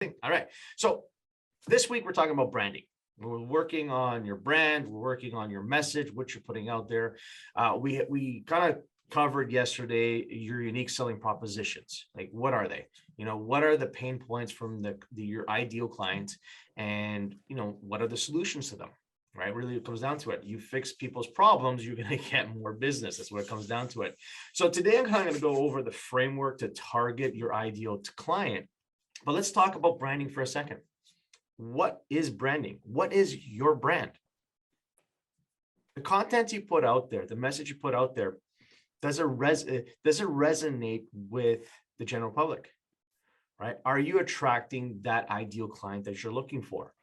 All right. So this week we're talking about branding. We're working on your brand. We're working on your message, what you're putting out there. We kind of covered yesterday your unique selling propositions. Like, what are they? What are the pain points from your ideal client, and what are the solutions to them? Right? Really, it comes down to it. You fix people's problems, you're going to get more business. That's what it comes down to it. So today I'm kind of going to go over the framework to target your ideal client. But let's talk about branding for a second. What is branding? What is your brand? The content you put out there, the message you put out there, does it resonate with the general public? Right? Are you attracting that ideal client that you're looking for?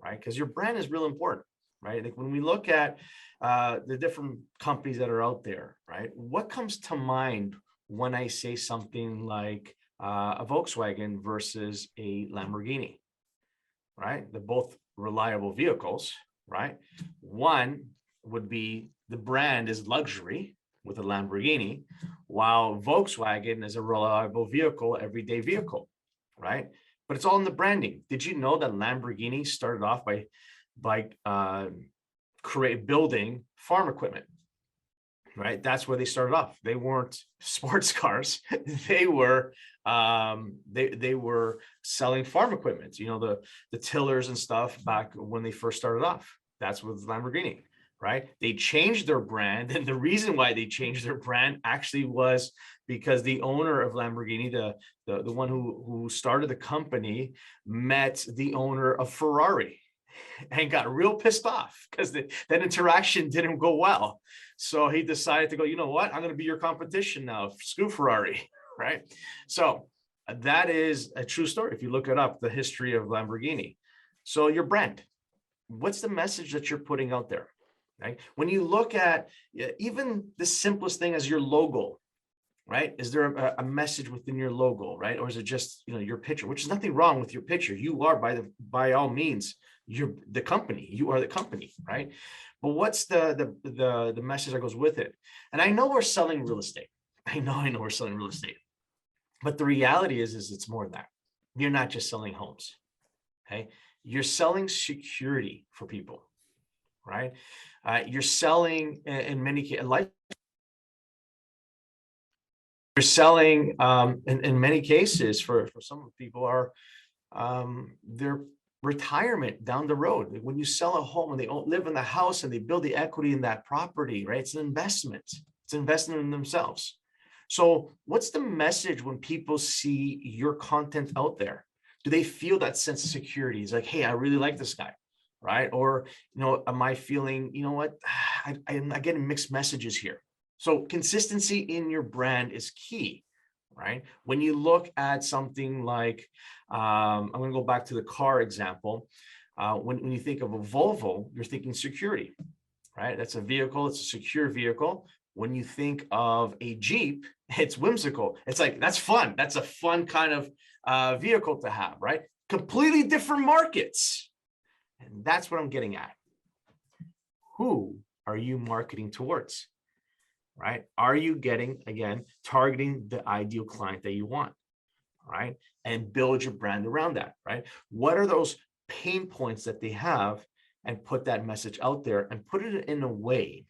Right? Because your brand is real important. Right? Like when we look at the different companies that are out there, right? What comes to mind when I say something like a Volkswagen versus a Lamborghini, right? They're both reliable vehicles, right? One would be the brand is luxury with a Lamborghini, while Volkswagen is a reliable vehicle, everyday vehicle, right? But it's all in the branding. Did you know that Lamborghini started off by building farm equipment? Right, that's where they started off. They weren't sports cars. They were they were selling farm equipment. The tillers and stuff back when they first started off. That's with Lamborghini, right? They changed their brand, and the reason why they changed their brand actually was because the owner of Lamborghini, the one who started the company, met the owner of Ferrari and got real pissed off because that interaction didn't go well. So he decided to go, you know what? I'm going to be your competition now. Screw Ferrari, right? So that is a true story. If you look it up, the history of Lamborghini. So your brand, what's the message that you're putting out there, right? When you look at even the simplest thing as your logo, right? Is there a message within your logo, right? Or is it just, your picture, which is nothing wrong with your picture. You are by all means, you're the company, you are the company, right? But what's the message that goes with it? And I know we're selling real estate. I know we're selling real estate, but the reality is it's more than that. You're not just selling homes. Okay. You're selling security for people, right? You're selling in many cases, you're selling in many cases for some people are their retirement down the road. When you sell a home and they live in the house and they build the equity in that property, right? It's an investment. It's an investment in themselves. So what's the message when people see your content out there? Do they feel that sense of security? It's like, hey, I really like this guy, right? Or, am I feeling, I'm getting mixed messages here. So consistency in your brand is key, right? When you look at something like, I'm going to go back to the car example. When you think of a Volvo, you're thinking security, right? That's a vehicle. It's a secure vehicle. When you think of a Jeep, it's whimsical. It's like, that's fun. That's a fun kind of vehicle to have, right? Completely different markets. And that's what I'm getting at. Who are you marketing towards? Right? Are you targeting the ideal client that you want, right? And build your brand around that, right? What are those pain points that they have, and put that message out there and put it in a way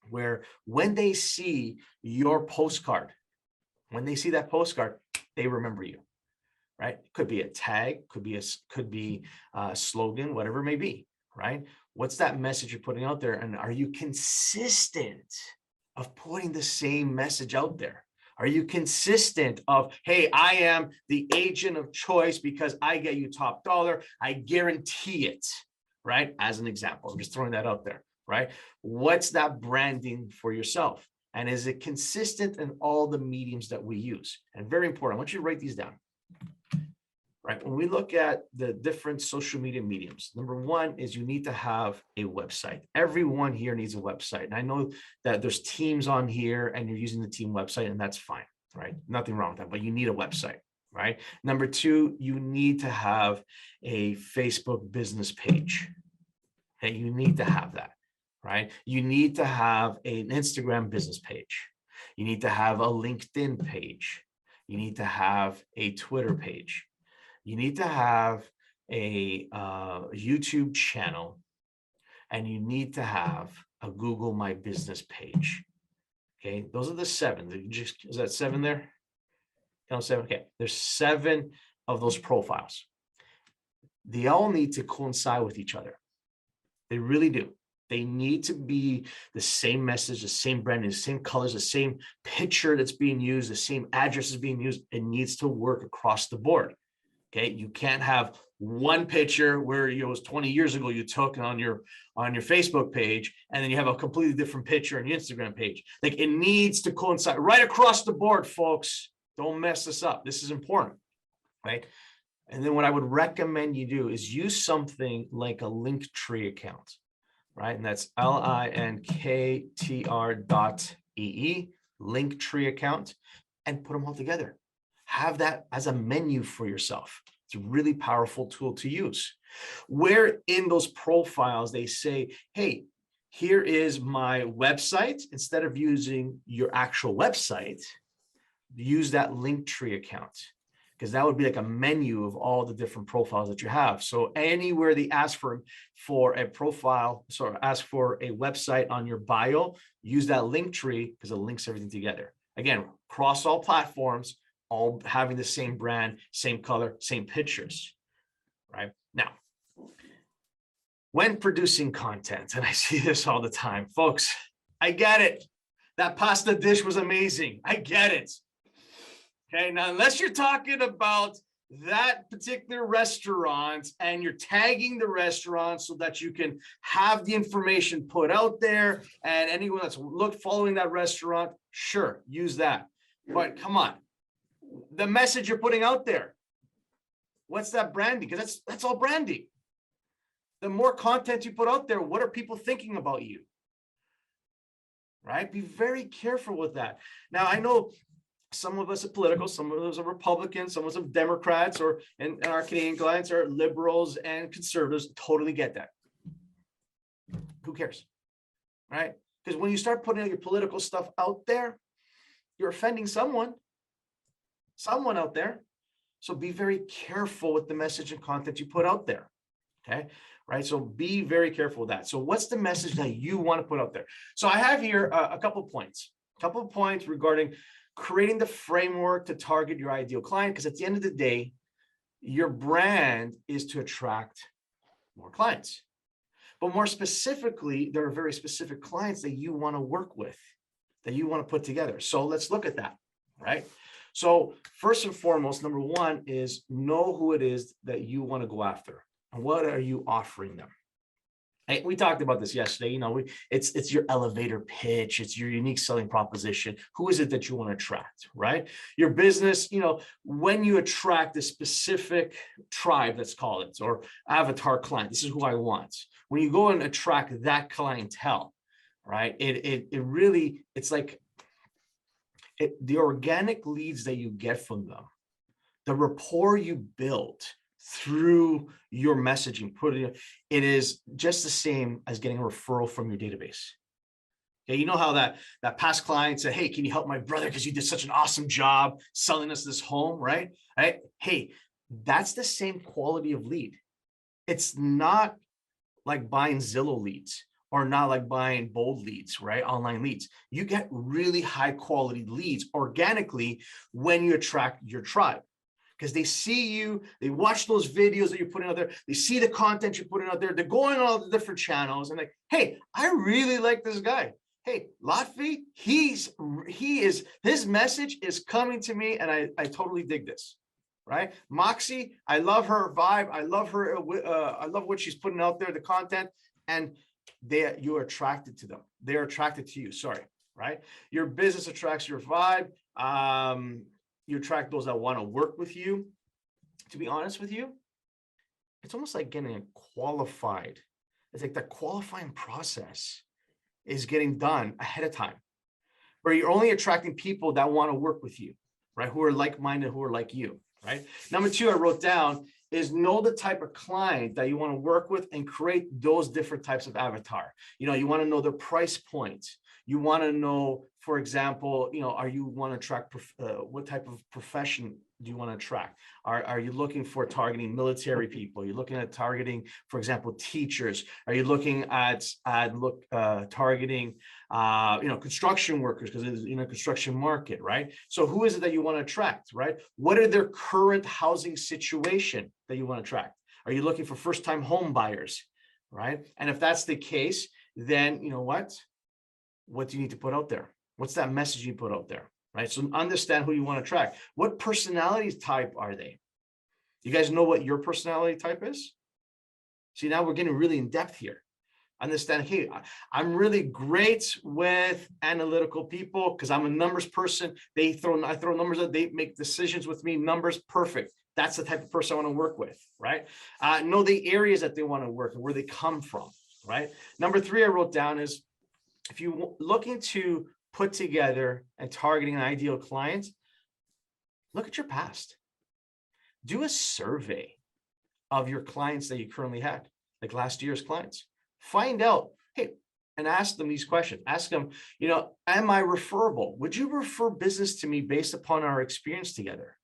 where when they see your postcard, when they see that postcard, they remember you, right? It could be a tag, could be a slogan, whatever it may be, right? What's that message you're putting out there? And are you consistent of putting the same message out there? Are you consistent of, hey, I am the agent of choice because I get you top dollar. I guarantee it, right? As an example, I'm just throwing that out there, right? What's that branding for yourself? And is it consistent in all the mediums that we use? And very important, I want you to write these down. Right. When we look at the different social media mediums, number one is you need to have a website. Everyone here needs a website. And I know that there's teams on here and you're using the team website, and that's fine, right? Nothing wrong with that, but you need a website, right? Number two, you need to have a Facebook business page. Okay, you need to have that, right? You need to have an Instagram business page. You need to have a LinkedIn page. You need to have a Twitter page. You need to have a YouTube channel, and you need to have a Google My Business page. Okay, those are the 7. Is that 7 there? Count 7. Okay, there's 7 of those profiles. They all need to coincide with each other. They really do. They need to be the same message, the same branding, the same colors, the same picture that's being used, the same address is being used. It needs to work across the board. Okay, you can't have one picture where it was 20 years ago you took on your Facebook page, and then you have a completely different picture on your Instagram page. Like, it needs to coincide right across the board, folks. Don't mess this up. This is important, right? And then what I would recommend you do is use something like a Linktree account, right? And that's linktr.ee, Linktree account, and put them all together. Have that as a menu for yourself. It's a really powerful tool to use. Where in those profiles they say, hey, here is my website. Instead of using your actual website, use that Linktree account, because that would be like a menu of all the different profiles that you have. So anywhere they ask for a profile, sorry, ask for a website on your bio, use that Linktree, because it links everything together. Again, across all platforms, all having the same brand, same color, same pictures, right? Now, when producing content, and I see this all the time, folks, I get it. That pasta dish was amazing. I get it. Okay, now, unless you're talking about that particular restaurant and you're tagging the restaurant so that you can have the information put out there, and anyone that's following that restaurant, sure, use that. But come on, the message you're putting out there, what's that branding? Because that's all branding. The more content you put out there, what are people thinking about you? Right? Be very careful with that. Now, I know some of us are political, some of us are Republicans, some of us are Democrats, and our Canadian clients are liberals and conservatives. Totally get that. Who cares? Right? Because when you start putting your political stuff out there, you're offending someone out there. So be very careful with the message and content you put out there. Okay. Right. So be very careful with that. So what's the message that you want to put out there? So I have here a couple of points regarding creating the framework to target your ideal client. Because at the end of the day, your brand is to attract more clients. But more specifically, there are very specific clients that you want to work with, that you want to put together. So let's look at that. Right. So first and foremost, number 1 is know who it is that you want to go after, and what are you offering them. Hey, we talked about this yesterday. It's your elevator pitch, it's your unique selling proposition. Who is it that you want to attract, right? Your business, when you attract a specific tribe, let's call it, or avatar client, this is who I want. When you go and attract that clientele, right? It's like the organic leads that you get from them, the rapport you build through your messaging, it is just the same as getting a referral from your database. Okay, you know how that past client said, hey, can you help my brother because you did such an awesome job selling us this home, right? Hey, that's the same quality of lead. It's not like buying Zillow leads, or not like buying bold leads, right? Online leads. You get really high quality leads organically when you attract your tribe, because they see you, they watch those videos that you're putting out there, they see the content you're putting out there, they're going on all the different channels and like, hey, I really like this guy. Hey, Lotfi, his message is coming to me, and I totally dig this. Right? Moxie, I love her vibe. I love her. I love what she's putting out there, the content, and you're attracted to them. They're attracted to you. Sorry, right? Your business attracts your vibe. You attract those that want to work with you. To be honest with you, it's almost like getting qualified. It's like the qualifying process is getting done ahead of time, where you're only attracting people that want to work with you, right? Who are like-minded, who are like you, right? Number 2, I wrote down, is know the type of client that you want to work with and create those different types of avatar. You want to know their price point. You want to know, for example, are you want to track what type of profession do you want to attract? Are you looking for targeting military people? Are you looking at targeting, for example, teachers? Are you looking at targeting construction workers, because it's construction market, right? So who is it that you want to attract, right? What are their current housing situation that you want to attract? Are you looking for first-time home buyers, right? And if that's the case, then you know what do you need to put out there? What's that message you put out there? Right? So understand who you want to attract. What personality type are they? You guys know what your personality type is? See, now we're getting really in depth here. Understand, hey, I'm really great with analytical people because I'm a numbers person. I throw numbers out, they make decisions with me, numbers, perfect. That's the type of person I want to work with, right? Know the areas that they want to work and where they come from, right? Number 3 I wrote down is, if you're looking to put together and targeting an ideal client, look at your past. Do a survey of your clients that you currently had, like last year's clients. Find out, hey, and ask them these questions. Ask them, am I referable? Would you refer business to me based upon our experience together?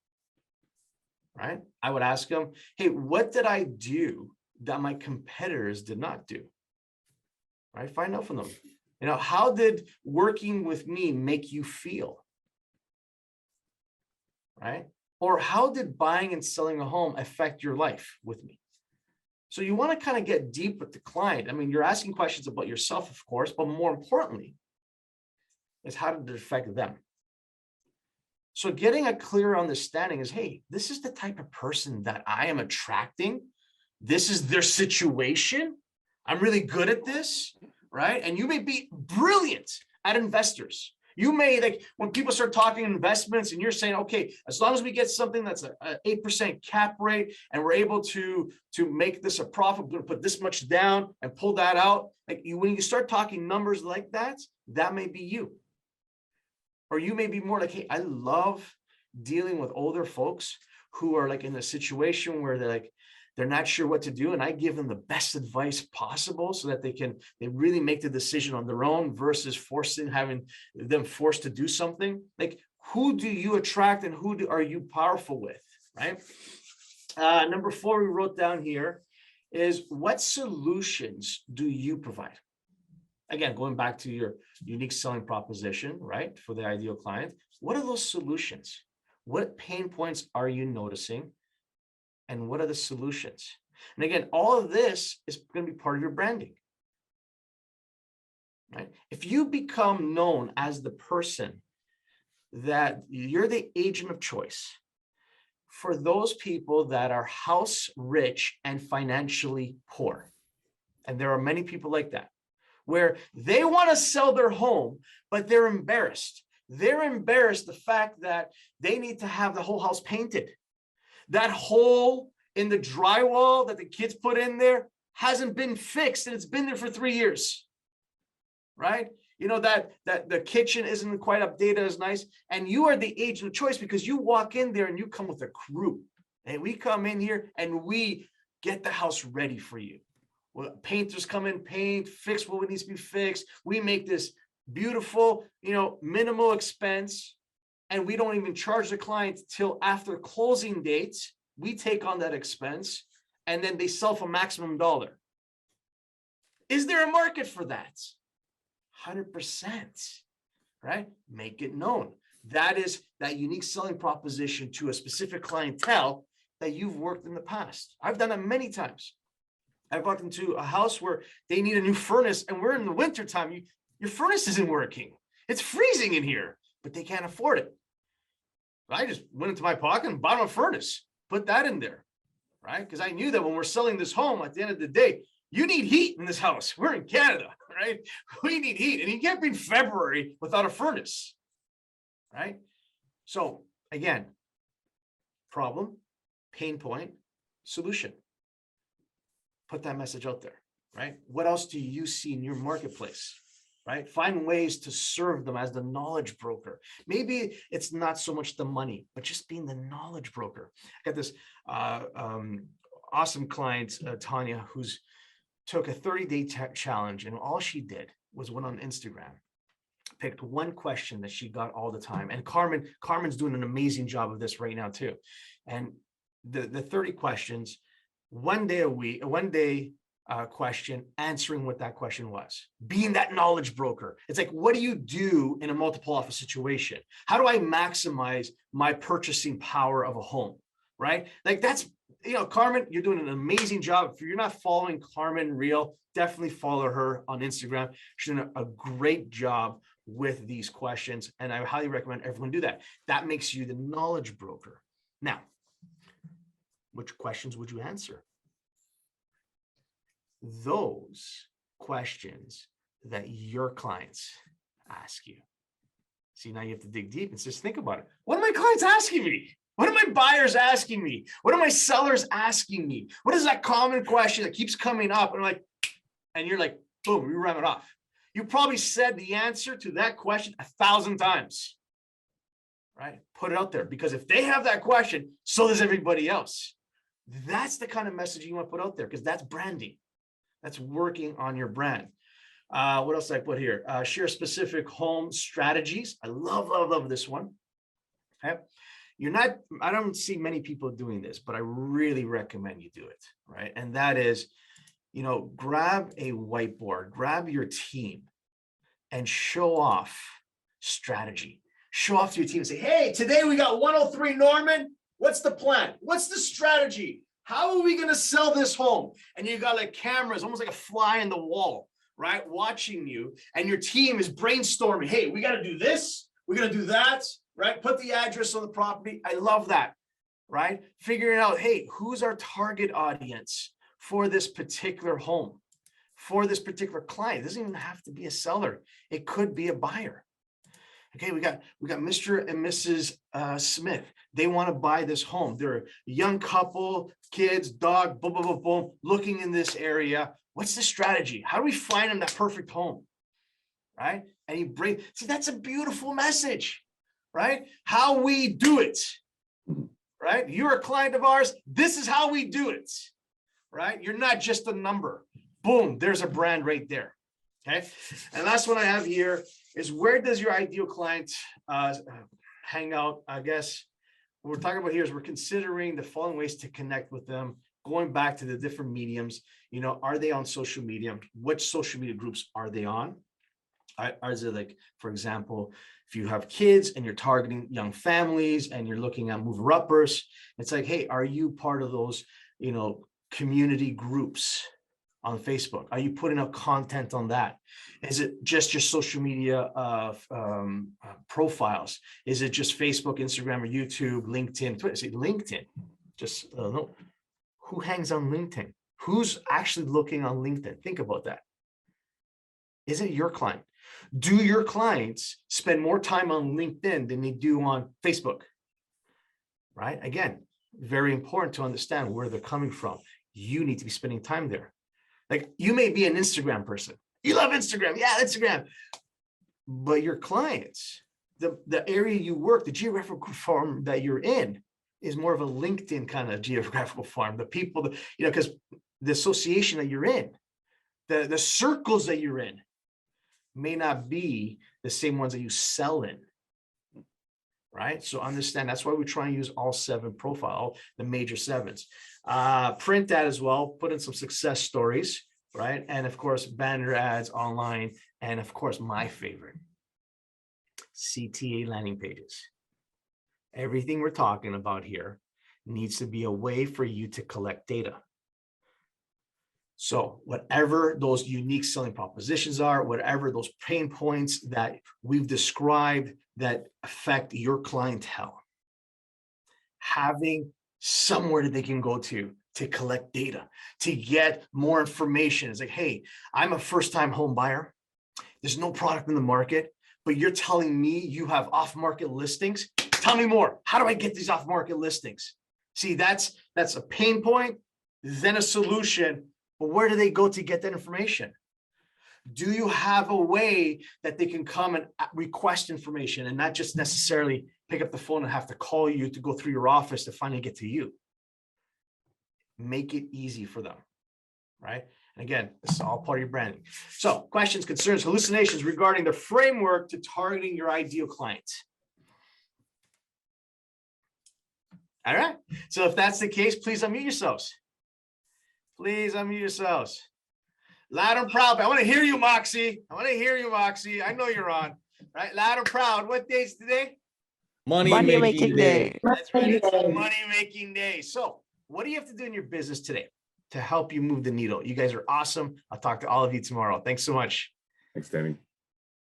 Right? I would ask them, hey, what did I do that my competitors did not do? Right? Find out from them. How did working with me make you feel? Right? Or how did buying and selling a home affect your life with me? So you want to kind of get deep with the client. I mean, you're asking questions about yourself, of course, but more importantly is how did it affect them? So getting a clear understanding is, hey, this is the type of person that I am attracting. This is their situation. I'm really good at this, right? And you may be brilliant at investors. You may, like, when people start talking investments and you're saying, okay, as long as we get something that's a 8% cap rate and we're able to make this a profit, we're going to put this much down and pull that out. Like, when you start talking numbers like that, that may be you. Or you may be more like, hey, I love dealing with older folks who are like in a situation where they're not sure what to do. And I give them the best advice possible so that they really make the decision on their own versus having them forced to do something. Like, who do you attract and are you powerful with, right? Number 4 we wrote down here is, what solutions do you provide? Again, going back to your unique selling proposition, right? For the ideal client, what are those solutions? What pain points are you noticing? And what are the solutions? And again, all of this is going to be part of your branding, right? If you become known as the person that you're the agent of choice for those people that are house rich and financially poor, and there are many people like that, where they want to sell their home, but they're embarrassed. They're embarrassed the fact that they need to have the whole house painted. That hole in the drywall that the kids put in there hasn't been fixed, and it's been there for 3 years, right? That the kitchen isn't quite updated as nice, and you are the agent of choice because you walk in there and you come with a crew, and we come in here and we get the house ready for you. Well, painters come in, paint, fix what needs to be fixed. We make this beautiful, minimal expense, and we don't even charge the client till after closing dates. We take on that expense, and then they sell for maximum dollar. Is there a market for that? 100%, right? Make it known. That is that unique selling proposition to a specific clientele that you've worked in the past. I've done it many times. I've walked into a house where they need a new furnace, and we're in the wintertime. Your furnace isn't working. It's freezing in here, but they can't afford it. I just went into my pocket and bought a furnace, put that in there, right? Because I knew that when we're selling this home, at the end of the day, you need heat in this house. We're in Canada, right? We need heat, and you can't be in February without a furnace, right? So again, problem, pain point, solution. Put that message out there, right? What else do you see in your marketplace, right? Find ways to serve them as the knowledge broker. Maybe it's not so much the money, but just being the knowledge broker. I got this awesome client, Tanya, who's took a 30-day challenge, and all she did was went on Instagram, picked one question that she got all the time. And Carmen's doing an amazing job of this right now too. And the 30 questions, one day a week, question, answering what that question was, being that knowledge broker. It's like, what do you do in a multiple offer situation? How do I maximize my purchasing power of a home, right? Like that's, Carmen, you're doing an amazing job. If you're not following Carmen Real, definitely follow her on Instagram. She's doing a great job with these questions, and I highly recommend everyone do that. That makes you the knowledge broker. Now, which questions would you answer? Those questions that your clients ask you. See, now you have to dig deep and just think about it. What are my clients asking me? What are my buyers asking me? What are my sellers asking me? What is that common question that keeps coming up? And you're like, boom, you ram it off. You probably said the answer to that question 1,000 times, right? Put it out there, because if they have that question, so does everybody else. That's the kind of message you want to put out there, because that's branding. That's working on your brand. What else did I put here? Share specific home strategies. I love this one. Okay. I don't see many people doing this, but I really recommend you do it, right? And that is, grab a whiteboard, grab your team and show off strategy. Show off to your team and say, hey, today we got 103 Norman. What's the plan? What's the strategy? How are we going to sell this home? And you got like cameras, almost like a fly in the wall, right? Watching you, and your team is brainstorming. Hey, we got to do this. We're going to do that, right? Put the address on the property. I love that, right? Figuring out, hey, who's our target audience for this particular home, for this particular client? It doesn't even have to be a seller. It could be a buyer. Okay, we got Mr. and Mrs. Smith. They want to buy this home. They're a young couple, kids, dog, boom, boom, boom, boom, looking in this area. What's the strategy? How do we find them that perfect home? Right? And you see, that's a beautiful message, right? How we do it, right? You're a client of ours. This is how we do it, right? You're not just a number. Boom, there's a brand right there. Okay. And last one I have here is, where does your ideal client hang out? I guess what we're talking about here is we're considering the following ways to connect with them, going back to the different mediums. Are they on social media? Which social media groups are they on? Is it like, for example, if you have kids and you're targeting young families and you're looking at mover-uppers, it's like, hey, are you part of those, community groups on Facebook? Are you putting up content on that? Is it just your social media profiles? Is it just Facebook, Instagram, or YouTube, LinkedIn, Twitter? See, LinkedIn, just no. Who hangs on LinkedIn? Who's actually looking on LinkedIn? Think about that. Is it your client? Do your clients spend more time on LinkedIn than they do on Facebook? Right? Again, very important to understand where they're coming from. You need to be spending time there. Like, you may be an Instagram person. You love Instagram. Yeah, Instagram. But your clients, the area you work, the geographical farm that you're in, is more of a LinkedIn kind of geographical farm. The people, because the association that you're in, the circles that you're in may not be the same ones that you sell in. Right? So understand, that's why we try and use all 7 profile, the major 7s. Print that as well, put in some success stories, right? And of course, banner ads online. And of course, my favorite, CTA landing pages. Everything we're talking about here needs to be a way for you to collect data. So whatever those unique selling propositions are, whatever those pain points that we've described that affect your clientele, having somewhere that they can go to collect data, to get more information. It's like, hey, I'm a first-time home buyer. There's no product in the market, but you're telling me you have off-market listings. Tell me more. How do I get these off-market listings? See, that's a pain point, then a solution. But where do they go to get that information? Do you have a way that they can come and request information and not just necessarily pick up the phone and have to call you to go through your office to finally get to you? Make it easy for them, right? And again, this is all part of your branding. So questions, concerns, hallucinations regarding the framework to targeting your ideal clients. All right. So if that's the case, please unmute yourselves. Please unmute yourselves. Loud and proud. I want to hear you, Moxie. I want to hear you, Moxie. I know you're on. Right? Loud and proud. What day is today? Money making day. That's right. It's a money making day. So what do you have to do in your business today to help you move the needle? You guys are awesome. I'll talk to all of you tomorrow. Thanks so much. Thanks, Danny.